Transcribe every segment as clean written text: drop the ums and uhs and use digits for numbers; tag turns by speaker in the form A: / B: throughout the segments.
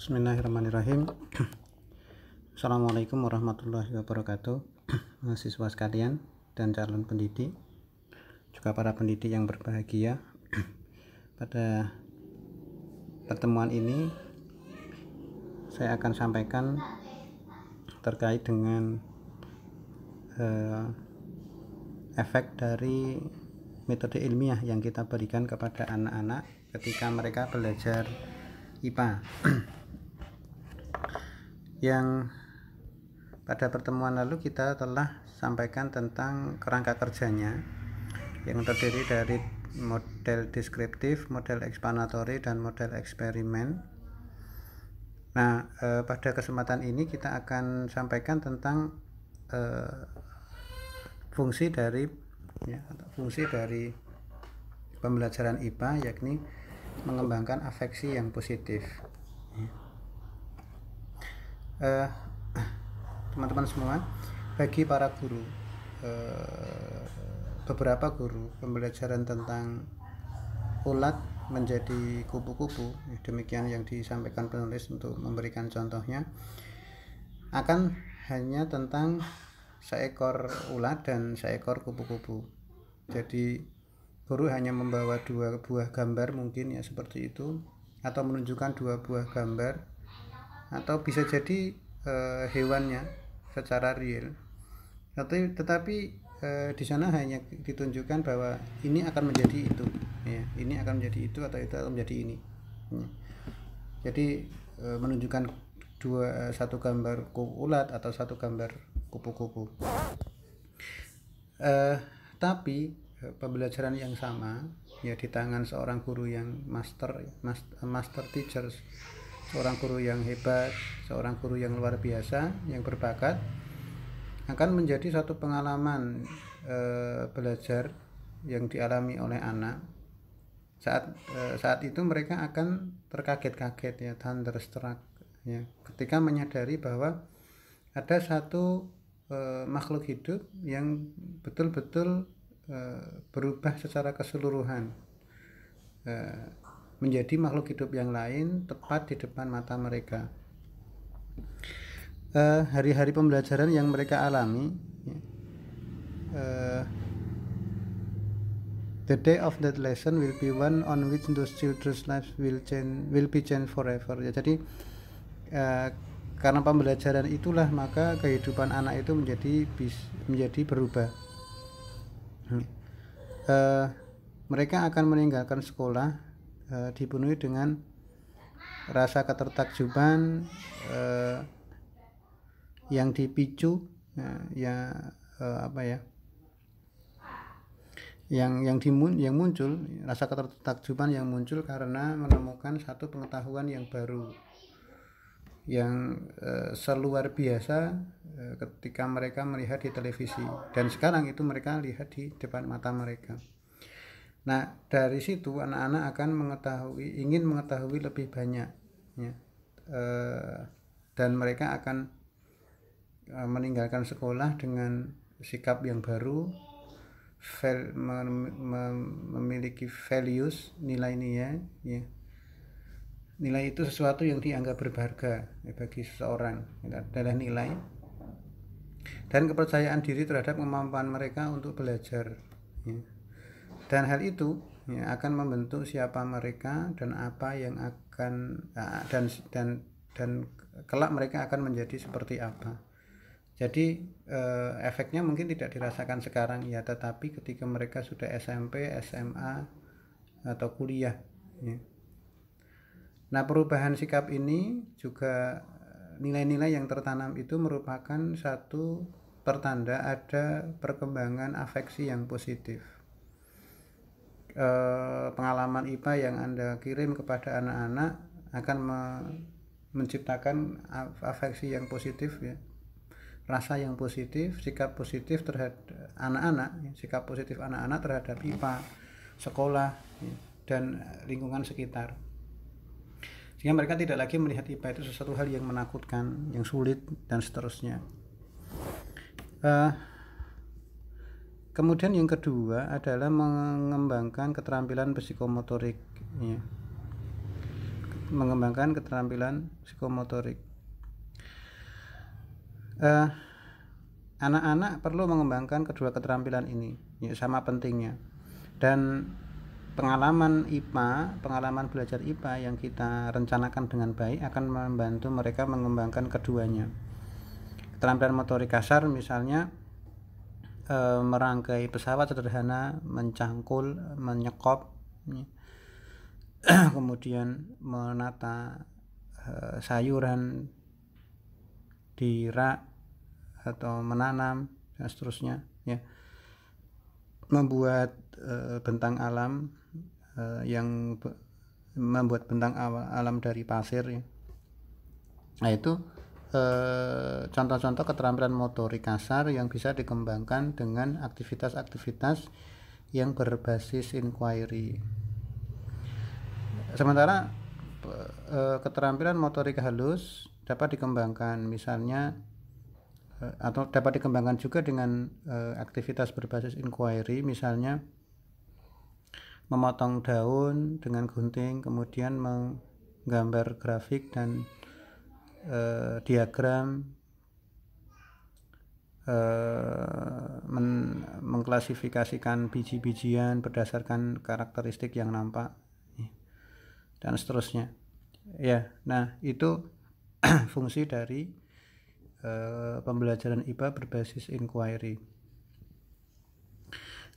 A: Bismillahirrahmanirrahim. Assalamualaikum warahmatullahi wabarakatuh. Mahasiswa sekalian dan calon pendidik, juga para pendidik yang berbahagia. Pada pertemuan ini saya akan sampaikan terkait dengan efek dari metode ilmiah yang kita berikan kepada anak-anak ketika mereka belajar IPA. Yang pada pertemuan lalu kita telah sampaikan tentang kerangka kerjanya yang terdiri dari model deskriptif, model eksplanatori, dan model eksperimen. Nah, pada kesempatan ini kita akan sampaikan tentang fungsi dari pembelajaran IPA, yakni mengembangkan afeksi yang positif. Teman-teman semua, bagi para guru, beberapa guru, pembelajaran tentang ulat menjadi kupu-kupu, demikian yang disampaikan penulis untuk memberikan contohnya, akan hanya tentang seekor ulat dan seekor kupu-kupu. Jadi guru hanya membawa 2 buah gambar, mungkin ya seperti itu, atau menunjukkan 2 buah gambar, atau bisa jadi hewannya secara real, tetapi di sana hanya ditunjukkan bahwa ini akan menjadi itu, ya, ini akan menjadi itu, atau itu akan menjadi ini, ya. Jadi menunjukkan satu gambar ulat atau satu gambar kupu-kupu. Tapi pembelajaran yang sama, ya, di tangan seorang guru yang master teachers, seorang guru yang hebat, seorang guru yang luar biasa, yang berbakat, akan menjadi satu pengalaman belajar yang dialami oleh anak. Saat itu mereka akan terkaget-kaget, ya, thunderstruck, ya, ketika menyadari bahwa ada satu makhluk hidup yang betul-betul berubah secara keseluruhan, menjadi makhluk hidup yang lain tepat di depan mata mereka. Hari-hari pembelajaran yang mereka alami, the day of that lesson will be one on which those children's lives will be changed forever. Ya, jadi karena pembelajaran itulah maka kehidupan anak itu menjadi berubah. Mereka akan meninggalkan sekolah dipenuhi dengan rasa ketertakjuban yang dipicu, yang muncul, rasa ketertakjuban yang muncul karena menemukan satu pengetahuan yang baru, yang seluar biasa ketika mereka melihat di televisi, dan sekarang itu mereka lihat di depan mata mereka. Nah, dari situ anak-anak akan ingin mengetahui lebih banyak, ya, dan mereka akan meninggalkan sekolah dengan sikap yang baru, memiliki values, nilai-nilai, ya. Nilai itu sesuatu yang dianggap berharga, ya, bagi seseorang, adalah nilai dan kepercayaan diri terhadap kemampuan mereka untuk belajar, ya. Dan hal itu, ya, akan membentuk siapa mereka dan apa yang akan dan kelak mereka akan menjadi seperti apa. Jadi efeknya mungkin tidak dirasakan sekarang, ya, tetapi ketika mereka sudah SMP, SMA, atau kuliah, ya. Nah, perubahan sikap ini juga, nilai-nilai yang tertanam itu merupakan satu pertanda ada perkembangan afeksi yang positif. Pengalaman IPA yang Anda kirim kepada anak-anak akan menciptakan afeksi yang positif, ya, rasa yang positif, sikap positif terhadap anak-anak, ya, sikap positif anak-anak terhadap IPA, sekolah, ya, dan lingkungan sekitar, sehingga mereka tidak lagi melihat IPA itu sesuatu hal yang menakutkan, yang sulit, dan seterusnya. Kemudian yang kedua adalah mengembangkan keterampilan psikomotorik, ya. mengembangkan keterampilan psikomotorik. Anak-anak perlu mengembangkan kedua keterampilan ini, ya, sama pentingnya. Dan pengalaman belajar IPA yang kita rencanakan dengan baik akan membantu mereka mengembangkan keduanya. Keterampilan motorik kasar misalnya merangkai pesawat sederhana, mencangkul, menyekop, kemudian menata sayuran di rak atau menanam dan seterusnya, ya, membuat bentang alam membuat bentang alam dari pasir, ya. Nah, itu contoh-contoh keterampilan motorik kasar yang bisa dikembangkan dengan aktivitas-aktivitas yang berbasis inquiry. Sementara keterampilan motorik halus dapat dikembangkan misalnya atau dapat dikembangkan juga dengan aktivitas berbasis inquiry, misalnya memotong daun dengan gunting, kemudian menggambar grafik dan diagram, mengklasifikasikan biji-bijian berdasarkan karakteristik yang nampak, dan seterusnya, ya. Nah, itu fungsi dari pembelajaran IPA berbasis inquiry.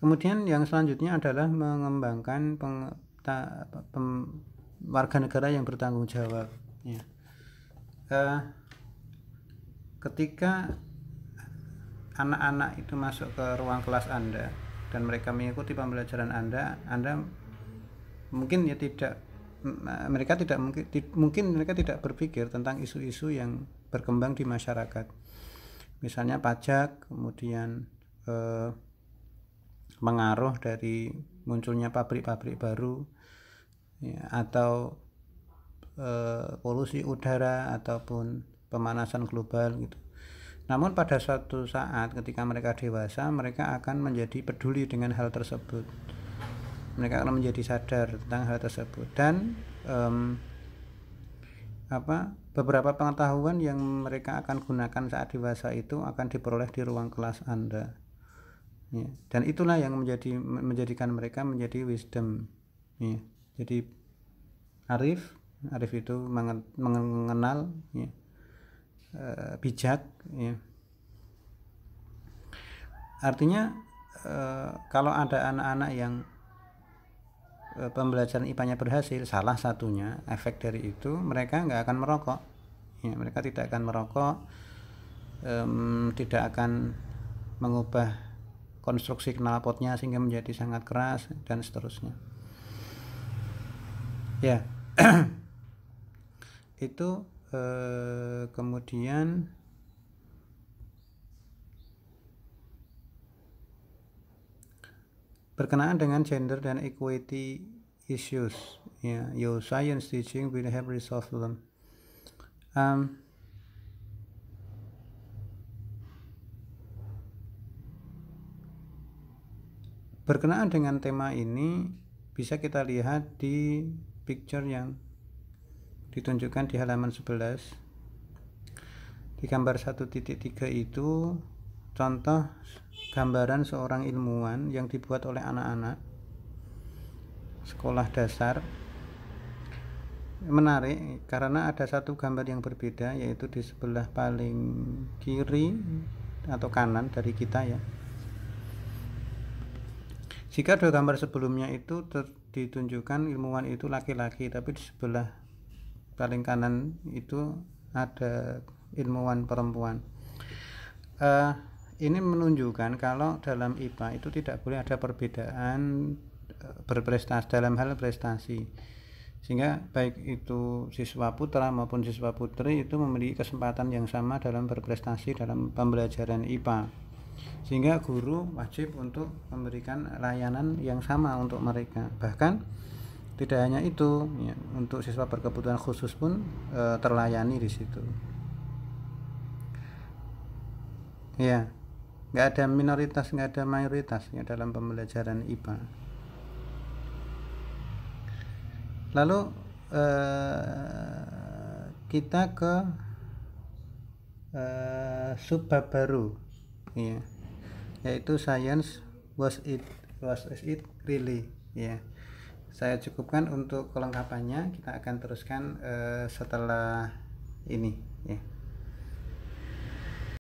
A: Kemudian yang selanjutnya adalah mengembangkan warga negara yang bertanggung jawab, ya. Ketika anak-anak itu masuk ke ruang kelas Anda dan mereka mengikuti pembelajaran Anda mungkin mereka tidak berpikir tentang isu-isu yang berkembang di masyarakat, misalnya pajak, kemudian pengaruh dari munculnya pabrik-pabrik baru, ya, atau polusi udara ataupun pemanasan global gitu. Namun pada suatu saat ketika mereka dewasa, mereka akan menjadi peduli dengan hal tersebut. Mereka akan menjadi sadar tentang hal tersebut, dan beberapa pengetahuan yang mereka akan gunakan saat dewasa itu akan diperoleh di ruang kelas Anda, ya. Dan itulah yang menjadikan mereka menjadi wisdom, ya. Jadi arif itu mengenal, ya, bijak, ya. Artinya kalau ada anak-anak yang pembelajaran IPA-nya berhasil, salah satunya efek dari itu mereka nggak akan merokok, ya. Mereka tidak akan merokok, tidak akan mengubah konstruksi knalpotnya sehingga menjadi sangat keras dan seterusnya, ya. Itu kemudian berkenaan dengan gender dan equity issues, ya. Your science teaching will help resolve them. Berkenaan dengan tema ini bisa kita lihat di picture yang ditunjukkan di halaman 11. Di gambar 1.3 itu contoh gambaran seorang ilmuwan yang dibuat oleh anak-anak sekolah dasar. Menarik karena ada satu gambar yang berbeda, yaitu di sebelah paling kiri atau kanan dari kita, ya. Jika dua gambar sebelumnya itu ditunjukkan ilmuwan itu laki-laki, tapi di sebelah paling kanan itu ada ilmuwan perempuan. Ini menunjukkan kalau dalam IPA itu tidak boleh ada perbedaan berprestasi dalam hal prestasi, sehingga baik itu siswa putra maupun siswa putri itu memiliki kesempatan yang sama dalam berprestasi dalam pembelajaran IPA, sehingga guru wajib untuk memberikan layanan yang sama untuk mereka. Bahkan tidak hanya itu, ya, untuk siswa berkebutuhan khusus pun terlayani di situ, ya. Nggak ada minoritas, nggak ada mayoritas, ya, dalam pembelajaran IPA. Lalu kita ke subbab baru ya, yaitu science was it really ya. Saya cukupkan untuk kelengkapannya, kita akan teruskan setelah ini ya.